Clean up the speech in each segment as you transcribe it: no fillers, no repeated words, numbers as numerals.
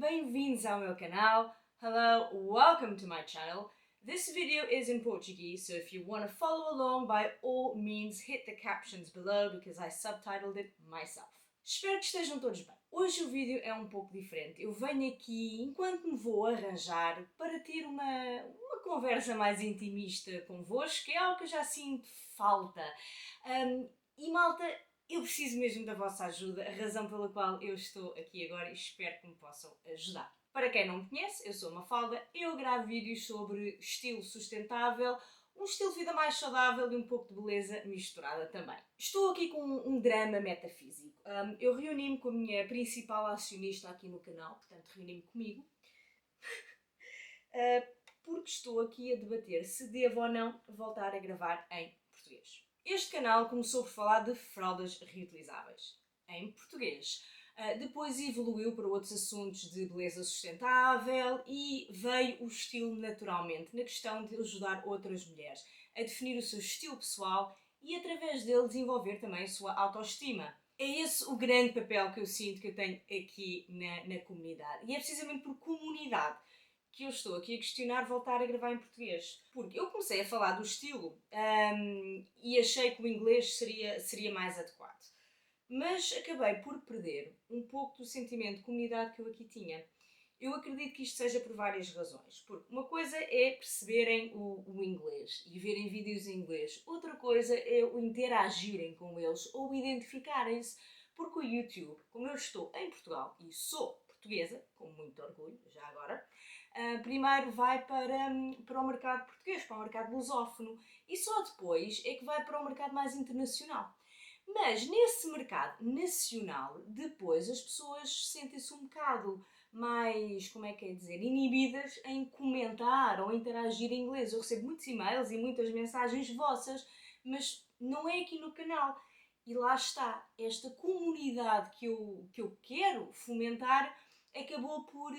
bem-vindos ao meu canal. Hello, welcome to my channel. This video is in Portuguese, so if you want to follow along, by all means hit the captions below because I subtitled it myself. Espero que estejam todos bem. Hoje o vídeo é um pouco diferente. Eu venho aqui, enquanto me vou arranjar, para ter uma conversa mais intimista convosco, que é algo que eu já sinto falta. E malta, eu preciso mesmo da vossa ajuda, a razão pela qual eu estou aqui agora e espero que me possam ajudar. Para quem não me conhece, eu sou Mafalda, eu gravo vídeos sobre estilo sustentável, um estilo de vida mais saudável e um pouco de beleza misturada também. Estou aqui com um drama metafísico. Eu reuni-me com a minha principal acionista aqui no canal, portanto reuni-me comigo, porque estou aqui a debater se devo ou não voltar a gravar em português. Este canal começou por falar de fraldas reutilizáveis, em português. Depois evoluiu para outros assuntos de beleza sustentável e veio o estilo naturalmente, na questão de ajudar outras mulheres a definir o seu estilo pessoal e através dele desenvolver também a sua autoestima. É esse o grande papel que eu sinto que eu tenho aqui na comunidade. E é precisamente por comunidade que eu estou aqui a questionar voltar a gravar em português. Porque eu comecei a falar do estilo e achei que o inglês seria mais adequado. Mas acabei por perder um pouco do sentimento de comunidade que eu aqui tinha. Eu acredito que isto seja por várias razões. Porque uma coisa é perceberem o inglês e verem vídeos em inglês. Outra coisa é o interagirem com eles ou identificarem-se. Porque o YouTube, como eu estou em Portugal e sou portuguesa, com muito orgulho, já agora, primeiro vai para o mercado português, para o mercado lusófono. E só depois é que vai para o mercado mais internacional. Mas nesse mercado nacional, depois as pessoas sentem-se um bocado mais, como é que é dizer, inibidas em comentar ou interagir em inglês. Eu recebo muitos e-mails e muitas mensagens vossas, mas não é aqui no canal. E lá está, esta comunidade que eu quero fomentar acabou por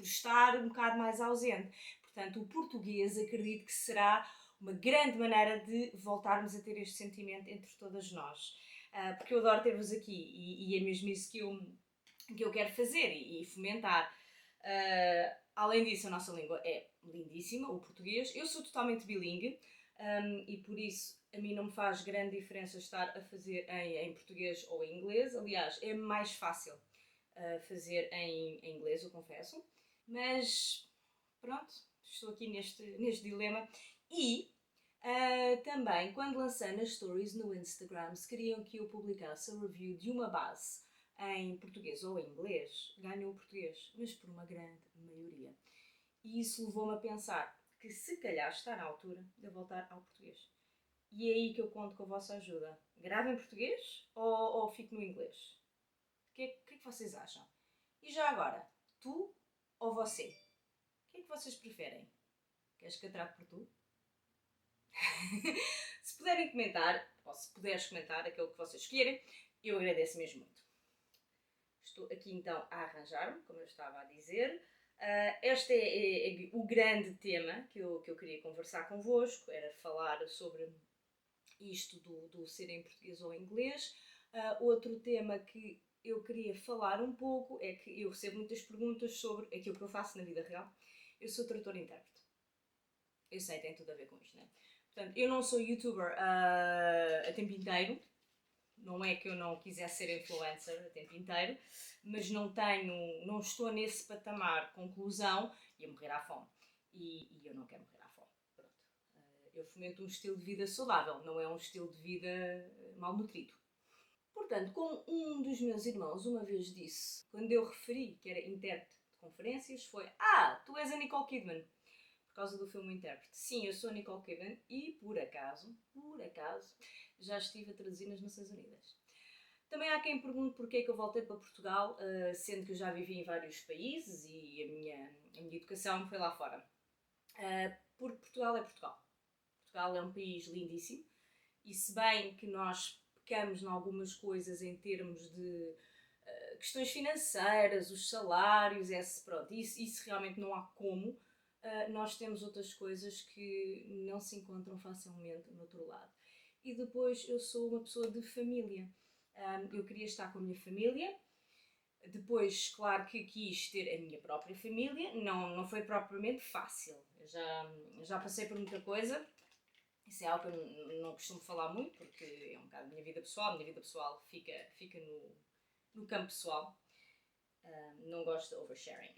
estar um bocado mais ausente. Portanto, o português acredito que será uma grande maneira de voltarmos a ter este sentimento entre todas nós. Porque eu adoro ter-vos aqui e é mesmo isso que eu quero fazer e fomentar. Além disso, a nossa língua é lindíssima, o português. Eu sou totalmente bilingue e por isso a mim não me faz grande diferença estar a fazer em português ou em inglês. Aliás, é mais fácil fazer em inglês, eu confesso. Mas pronto, estou aqui neste dilema. E também, quando lancei nas stories no Instagram, se queriam que eu publicasse a review de uma base em português ou em inglês, ganhou o português, mas por uma grande maioria. E isso levou-me a pensar que se calhar está na altura de eu voltar ao português. E é aí que eu conto com a vossa ajuda. Gravo em português ou fico no inglês? O que é que vocês acham? E já agora, tu ou você? O que é que vocês preferem? Queres que eu trate por tu? Se puderem comentar, ou se puderes comentar aquilo que vocês querem, eu agradeço mesmo muito. Estou aqui então a arranjar-me, como eu estava a dizer. Este é o grande tema que eu queria conversar convosco, era falar sobre isto do ser em português ou em inglês. Outro tema que eu queria falar um pouco é que eu recebo muitas perguntas sobre aquilo que eu faço na vida real. Eu sou tradutor-intérprete. Eu sei, tem tudo a ver com isto, não é? Portanto, eu não sou youtuber a tempo inteiro, não é que eu não quisesse ser influencer a tempo inteiro, mas não estou nesse patamar de conclusão e a morrer à fome. E eu não quero morrer à fome. Pronto. Eu fomento um estilo de vida saudável, não é um estilo de vida malnutrido. Portanto, como um dos meus irmãos uma vez disse, quando eu referi que era intérprete de conferências, foi: tu és a Nicole Kidman. Por causa do filme Intérprete. Sim, eu sou a Nicole Kidman e, por acaso, já estive a traduzir nas Nações Unidas. Também há quem pergunte porque é que eu voltei para Portugal, sendo que eu já vivi em vários países e a minha educação foi lá fora. Porque Portugal é Portugal. Portugal é um país lindíssimo e se bem que nós pecamos em algumas coisas em termos de questões financeiras, os salários, isso realmente não há como. Nós temos outras coisas que não se encontram facilmente no outro lado. E depois eu sou uma pessoa de família. Eu queria estar com a minha família, Depois, claro que quis ter a minha própria família, não foi propriamente fácil. Eu já passei por muita coisa, isso é algo que eu não costumo falar muito, porque é um bocado a minha vida pessoal fica no campo pessoal. Não gosto de oversharing.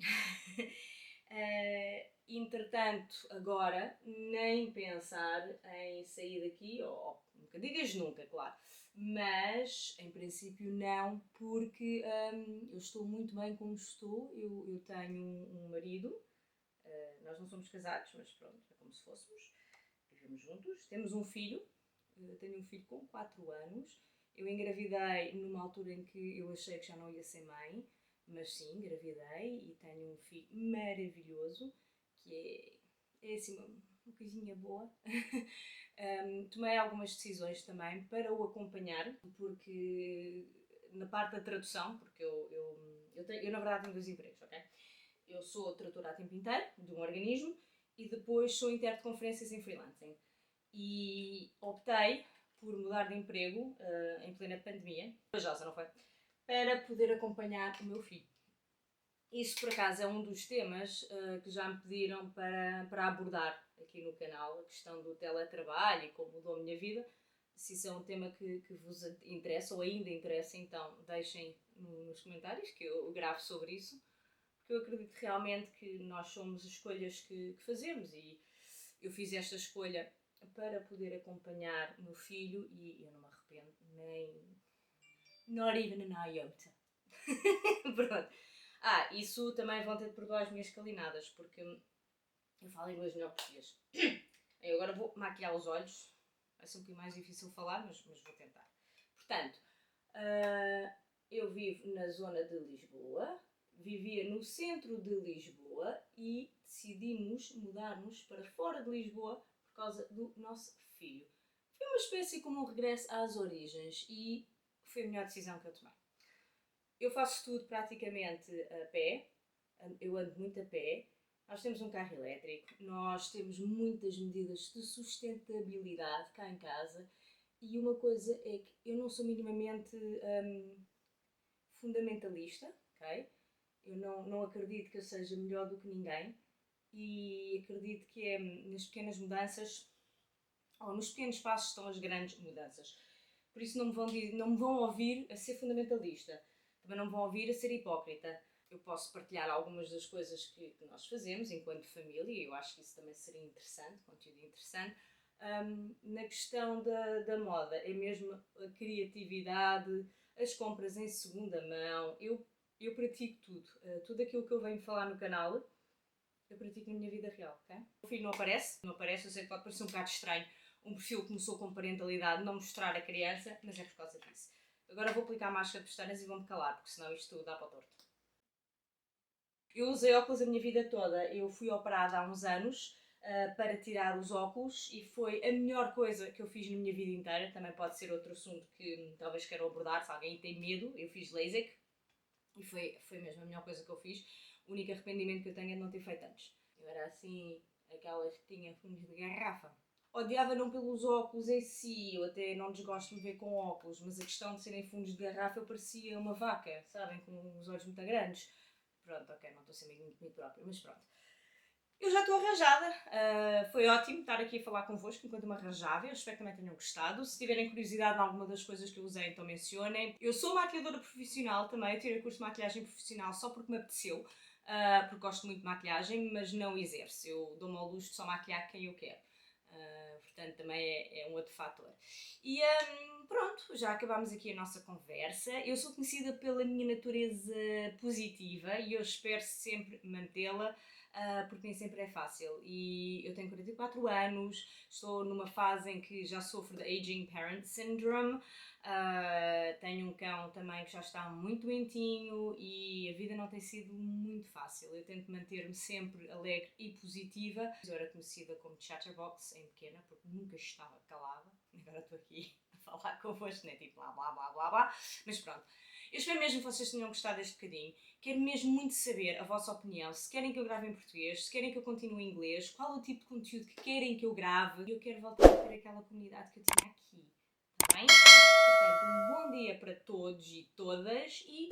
Entretanto, agora, nem pensar em sair daqui, ou nunca digas nunca, claro, mas em princípio não, porque eu estou muito bem como estou. Eu tenho um marido, nós não somos casados, mas pronto, é como se fôssemos, vivemos juntos, temos um filho, tenho um filho com 4 anos. Eu engravidei numa altura em que eu achei que já não ia ser mãe, mas sim, engravidei e tenho um filho maravilhoso, que é assim uma coisinha boa. Tomei algumas decisões também para o acompanhar, porque na parte da tradução, porque eu na verdade tenho 2 empregos, ok? Eu sou tradutora a tempo inteiro de um organismo e depois sou intérprete de conferências em freelancing. E optei por mudar de emprego em plena pandemia, corajosa, não foi? Para poder acompanhar o meu filho. Isso, por acaso, é um dos temas que já me pediram para abordar aqui no canal, a questão do teletrabalho e como mudou a minha vida. Se isso é um tema que vos interessa ou ainda interessa, então deixem nos comentários que eu gravo sobre isso, porque eu acredito realmente que nós somos as escolhas que fazemos e eu fiz esta escolha para poder acompanhar o meu filho e eu não me arrependo nem... not even an iota. Pronto. Isso também vão ter de perdoar as minhas calinadas, porque eu falo inglês melhor que português. Eu agora vou maquiar os olhos, vai ser um bocadinho mais difícil falar, mas vou tentar. Portanto, eu vivo na zona de Lisboa, vivia no centro de Lisboa e decidimos mudar-nos para fora de Lisboa por causa do nosso filho. Foi uma espécie como um regresso às origens e foi a melhor decisão que eu tomei. Eu faço tudo praticamente a pé, eu ando muito a pé, nós temos um carro elétrico, nós temos muitas medidas de sustentabilidade cá em casa e uma coisa é que eu não sou minimamente fundamentalista, ok? Eu não acredito que eu seja melhor do que ninguém e acredito que é nas pequenas mudanças ou nos pequenos passos estão as grandes mudanças. Por isso não me vão ouvir a ser fundamentalista. Também não vão ouvir a ser hipócrita. Eu posso partilhar algumas das coisas que nós fazemos enquanto família, e eu acho que isso também seria interessante, conteúdo interessante. Na questão da moda, é mesmo a criatividade, as compras em segunda mão. Eu pratico tudo. Tudo aquilo que eu venho falar no canal, eu pratico na minha vida real, ok? O filho não aparece, eu sei que pode parecer um bocado estranho um perfil que começou com parentalidade não mostrar a criança, mas é por causa disso. Agora vou aplicar máscara de pestanas e vou-me calar, porque senão isto dá para o torto. Eu usei óculos a minha vida toda. Eu fui operada há uns anos para tirar os óculos e foi a melhor coisa que eu fiz na minha vida inteira. Também pode ser outro assunto que talvez queiram abordar, se alguém tem medo. Eu fiz LASIK e foi mesmo a melhor coisa que eu fiz. O único arrependimento que eu tenho é de não ter feito antes. Eu era assim, aquelas que tinha fundos de garrafa. Odiava não pelos óculos em si, eu até não desgosto de me ver com óculos, mas a questão de serem fundos de garrafa eu parecia uma vaca, sabem, com os olhos muito grandes. Pronto, ok, não estou a ser muito própria, mas pronto. Eu já estou arranjada, foi ótimo estar aqui a falar convosco enquanto me arranjava, eu espero que também tenham gostado. Se tiverem curiosidade em alguma das coisas que eu usei, então mencionem. Eu sou maquilhadora profissional também, eu tirei curso de maquilhagem profissional só porque me apeteceu, porque gosto muito de maquilhagem, mas não exerço, eu dou-me ao luxo de só maquilhar quem eu quero. Portanto, também é um outro fator. E pronto, já acabámos aqui a nossa conversa. Eu sou conhecida pela minha natureza positiva e eu espero sempre mantê-la, porque nem sempre é fácil. E eu tenho 44 anos, estou numa fase em que já sofro de Aging Parent Syndrome, tenho um cão também que já está muito doentinho e a vida não tem sido muito fácil. Eu tento manter-me sempre alegre e positiva. Eu era conhecida como Chatterbox em pequena, porque nunca estava calada. Agora estou aqui a falar convosco, né? Tipo blá blá blá blá blá. Mas pronto. Eu espero mesmo que vocês tenham gostado deste bocadinho. Quero mesmo muito saber a vossa opinião. Se querem que eu grave em português, se querem que eu continue em inglês, qual é o tipo de conteúdo que querem que eu grave. Eu quero voltar a ter aquela comunidade que eu tinha aqui. Está bem? Portanto, um bom dia para todos e todas e